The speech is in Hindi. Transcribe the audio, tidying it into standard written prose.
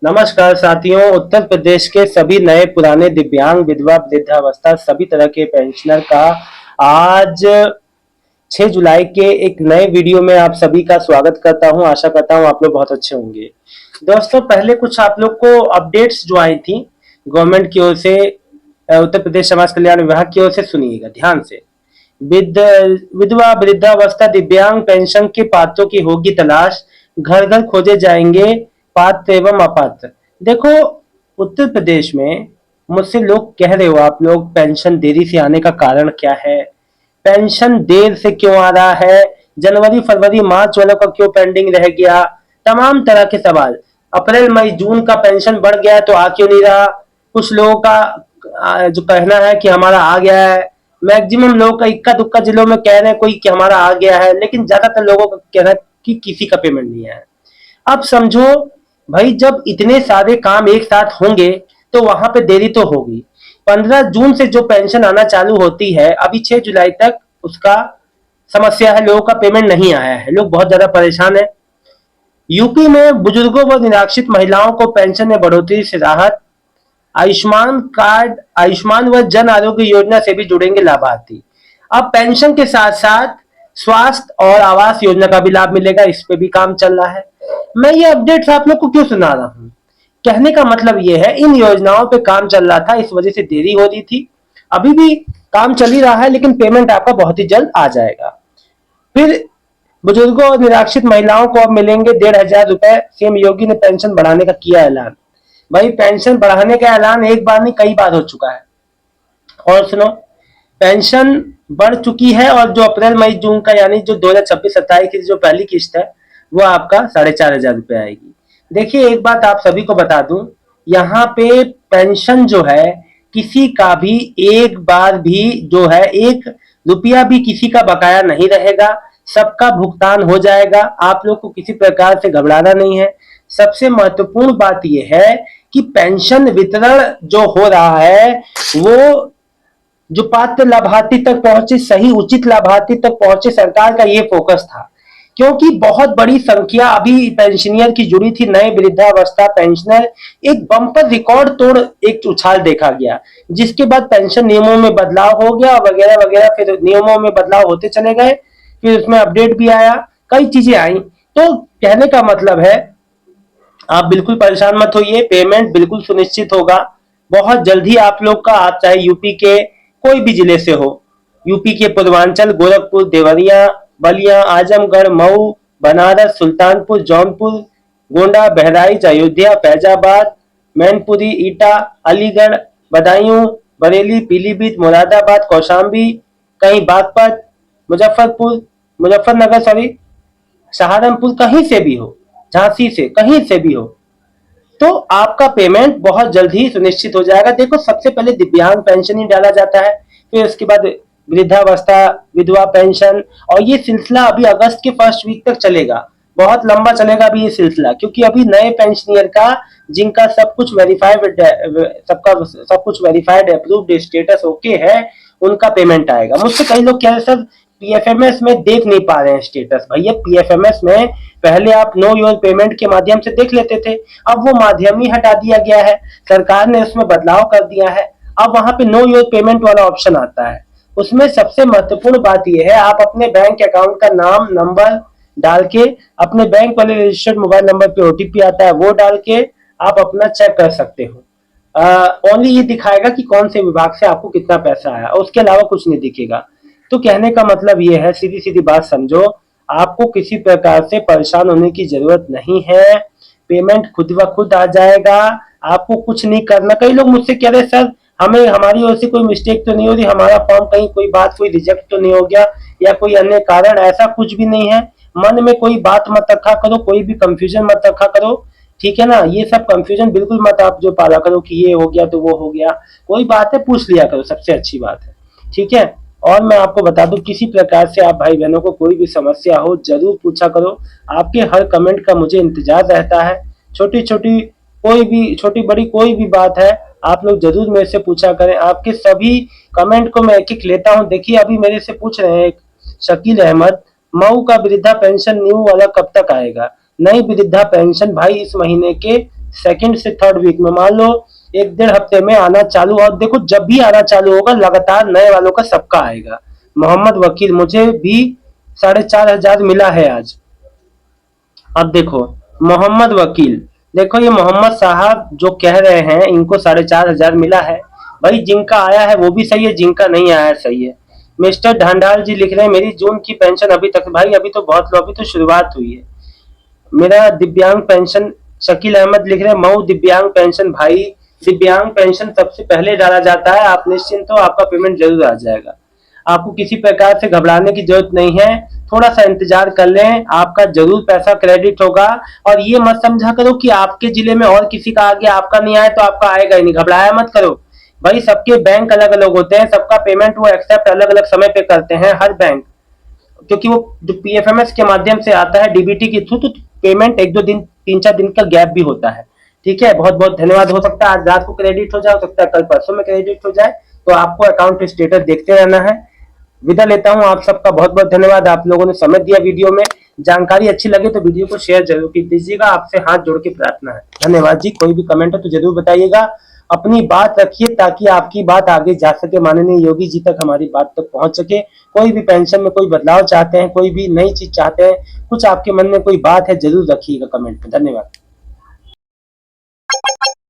नमस्कार साथियों। उत्तर प्रदेश के सभी नए पुराने दिव्यांग विधवा वृद्धावस्था सभी तरह के पेंशनर का आज 6 जुलाई के एक नए वीडियो में आप सभी का स्वागत करता हूं। आशा करता हूं आप लोग बहुत अच्छे होंगे। दोस्तों, पहले कुछ आप लोग को अपडेट्स जो आई थी गवर्नमेंट की ओर से, उत्तर प्रदेश समाज कल्याण विभाग की ओर से, सुनिएगा ध्यान से। विधवा वृद्धावस्था दिव्यांग पेंशन के पात्रों की होगी तलाश, घर घर खोजे जाएंगे पात्र एवं अपात्र। देखो, उत्तर प्रदेश में मुझसे लोग कह रहे हो, आप लोग पेंशन देरी से आने का कारण क्या है, पेंशन देर से क्यों आ रहा है, जनवरी फरवरी मार्च वालों का क्यों पेंडिंग रह गया, तमाम तरह के सवाल। अप्रैल मई जून का पेंशन बढ़ गया तो आ क्यों नहीं रहा। कुछ लोगों का जो कहना है कि हमारा आ गया है। मैक्सिमम लोग का इक्का दुक्का जिलों में कह रहे हैं कोई कि हमारा आ गया है, लेकिन ज्यादातर लोगों का कहना है कि किसी का पेमेंट नहीं आया है। अब समझो भाई, जब इतने सारे काम एक साथ होंगे तो वहां पे देरी तो होगी। 15 जून से जो पेंशन आना चालू होती है, अभी 6 जुलाई तक उसका समस्या है, लोगों का पेमेंट नहीं आया है, लोग बहुत ज्यादा परेशान है। यूपी में बुजुर्गों व निराश्रित महिलाओं को पेंशन में बढ़ोतरी से राहत। आयुष्मान कार्ड, आयुष्मान व जन आरोग्य योजना से भी जुड़ेंगे लाभार्थी। अब पेंशन के साथ साथ स्वास्थ्य और आवास योजना का भी लाभ मिलेगा, इस पे भी काम चल रहा है। मैं ये अपडेट्स आप लोग को क्यों सुना रहा हूँ, कहने का मतलब ये है, इन योजनाओं पे काम चल रहा था, इस वजह से देरी हो रही थी। अभी भी काम चल ही रहा है, लेकिन पेमेंट आपका बहुत ही जल्द आ जाएगा। फिर बुजुर्गों और निराश्रित महिलाओं को अब मिलेंगे 1,500 रुपए। सीएम योगी ने पेंशन बढ़ाने का किया ऐलान। भाई, पेंशन बढ़ाने का ऐलान एक बार नहीं कई बार हो चुका है। और सुनो, पेंशन बढ़ चुकी है, और जो अप्रैल मई जून का यानी जो 2026-27 की जो पहली किस्त है, वो आपका 4,500 रुपए आएगी। देखिए, एक बात आप सभी को बता दूं, यहाँ पे पेंशन जो है, किसी का भी एक बार भी जो है 1 रुपया भी किसी का बकाया नहीं रहेगा। सबका भुगतान हो जाएगा। आप लोग को किसी प्रकार से घबराना नहीं है। सबसे महत्वपूर्ण बात यह है कि पेंशन वितरण जो हो रहा है, वो जो पात्र लाभार्थी तक पहुंचे, सही उचित लाभार्थी तक पहुंचे, सरकार का ये फोकस था। क्योंकि बहुत बड़ी संख्या अभी पेंशनियर की जुड़ी थी, नए वृद्धावस्था पेंशनर, एक बम्पर रिकॉर्ड तोड़ एक उछाल देखा गया, जिसके बाद पेंशन नियमों में बदलाव हो गया वगैरह वगैरह। फिर नियमों में बदलाव होते चले गए, फिर उसमें अपडेट भी आया, कई चीजें आई। तो कहने का मतलब है, आप बिल्कुल परेशान मत होइए, पेमेंट बिल्कुल सुनिश्चित होगा बहुत जल्द ही आप लोग का। आप चाहे यूपी के कोई भी जिले से हो, यूपी के पूर्वांचल, गोरखपुर, देवरिया, बलिया, आजमगढ़, मऊ, बनारस, सुल्तानपुर, जौनपुर, गोंडा, बहराइच, अयोध्या, फैजाबाद, मैनपुरी, ईटा, अलीगढ़, बदायूं, बरेली, पीलीभीत, मुरादाबाद, कौशाम्बी, कहीं बागपत, मुजफ्फरपुर, मुजफ्फरनगर, सॉरी, सहारनपुर, कहीं से भी हो, झांसी से, कहीं से भी हो, तो आपका पेमेंट बहुत जल्द ही सुनिश्चित हो जाएगा। देखो, सबसे पहले दिव्यांग पेंशन ही डाला जाता है, फिर उसके बाद वृद्धावस्था, विधवा पेंशन, और ये सिलसिला अभी अगस्त के फर्स्ट वीक तक चलेगा। बहुत लंबा चलेगा अभी ये सिलसिला, क्योंकि अभी नए पेंशनियर का, जिनका सब कुछ वेरीफाइड, सबका सब कुछ वेरीफाइड अप्रूव्ड स्टेटस ओके है, उनका पेमेंट आएगा। मुझसे कई लोग कह रहे सर, पीएफएमएस में देख नहीं पा रहे हैं स्टेटस। भैया, पीएफएमएस में पहले आप नो योर पेमेंट के माध्यम से देख लेते थे, अब वो माध्यम ही हटा दिया गया है, सरकार ने उसमें बदलाव कर दिया है। अब वहां पे नो योर पेमेंट वाला ऑप्शन आता है। उसमें सबसे महत्वपूर्ण बात यह है, आप अपने बैंक अकाउंट का नाम नंबर डाल के, अपने बैंक वाले रजिस्टर्ड मोबाइल नंबर पे ओटीपी आता है, वो डाल के आप अपना चेक कर सकते हो। ओनली ये दिखाएगा कि कौन से विभाग से आपको कितना पैसा आया, और उसके अलावा कुछ नहीं दिखेगा। तो कहने का मतलब ये है, सीधी सीधी बात समझो, आपको किसी प्रकार से परेशान होने की जरूरत नहीं है। पेमेंट खुद ब खुद आ जाएगा, आपको कुछ नहीं करना। कई लोग मुझसे कह रहे सर, हमें हमारी ओर से कोई मिस्टेक तो नहीं हो रही, हमारा फॉर्म कहीं कोई बात कोई रिजेक्ट तो नहीं हो गया, या कोई अन्य कारण। ऐसा कुछ भी नहीं है। मन में कोई बात मत रखा करो, कोई भी कंफ्यूजन मत रखा करो, ठीक है ना। ये सब कंफ्यूजन बिल्कुल मत आप जो पाला करो कि ये हो गया तो वो हो गया। कोई बात है पूछ लिया करो, सबसे अच्छी बात है, ठीक है। और मैं आपको बता दूं, किसी प्रकार से आप भाई बहनों को कोई भी समस्या हो, जरूर पूछा करो। आपके हर कमेंट का मुझे इंतजार रहता है। छोटी छोटी कोई भी, छोटी बड़ी कोई भी बात है, आप लोग जरूर मेरे से पूछा करें। आपके सभी कमेंट को मैं एक एक लेता हूं। देखिए, अभी मेरे से पूछ रहे हैं एक शकील अहमद, मऊ का वृद्धा पेंशन न्यू वाला कब तक आएगा। नई वृद्धा पेंशन भाई इस महीने के सेकंड से थर्ड वीक में, मान लो 1-1.5 हफ्ते में आना चालू। और देखो जब भी आना चालू होगा लगातार नए वालों का सबका आएगा। मोहम्मद वकील, मुझे भी 4,500 मिला है आज। अब देखो मोहम्मद वकील, देखो ये मोहम्मद साहब जो कह रहे हैं इनको 4,500 मिला है। भाई जिनका आया है वो भी सही है, जिनका नहीं आया है सही है। मिस्टर ढांडाल जी लिख रहे हैं मेरी जून की पेंशन अभी तक। भाई अभी तो बहुत लो, अभी तो शुरुआत हुई है। मेरा दिव्यांग पेंशन, शकील अहमद लिख रहे हैं मऊ दिव्यांग पेंशन। भाई दिव्यांग पेंशन सबसे पहले डाला जाता है, आप निश्चिंत हो, आपका पेमेंट जरूर आ जाएगा। आपको किसी प्रकार से घबराने की जरूरत नहीं है, थोड़ा सा इंतजार कर लें, आपका जरूर पैसा क्रेडिट होगा। और ये मत समझा करो कि आपके जिले में और किसी का आ गया, आपका नहीं आया तो आपका आएगा ही नहीं, घबराया मत करो। भाई सबके बैंक अलग अलग होते हैं, सबका पेमेंट वो एक्सेप्ट अलग अलग समय पे करते हैं हर बैंक, क्योंकि वो जो पीएफएमएस के माध्यम से आता है डीबीटी के थ्रू, तो पेमेंट 1-2 दिन 3-4 दिन का गैप भी होता है। ठीक है, बहुत बहुत धन्यवाद। हो सकता है आज रात को क्रेडिट हो जाए, हो सकता है कल परसों में क्रेडिट हो जाए, तो आपको अकाउंट स्टेटस देखते रहना है। विदा लेता हूँ, आप सबका बहुत बहुत धन्यवाद, आप लोगों ने समय दिया वीडियो में। जानकारी अच्छी लगे तो वीडियो को शेयर जरूर कीजिएगा, आपसे हाथ जोड़ के प्रार्थना है। धन्यवाद जी। कोई भी कमेंट है तो जरूर बताइएगा, अपनी बात रखिए ताकि आपकी बात आगे जा सके, माननीय योगी जी तक हमारी बात तक पहुंच सके। कोई भी पेंशन में कोई बदलाव चाहते हैं, कोई भी नई चीज चाहते हैं, कुछ आपके मन में कोई बात है, जरूर रखिएगा कमेंट में। धन्यवाद।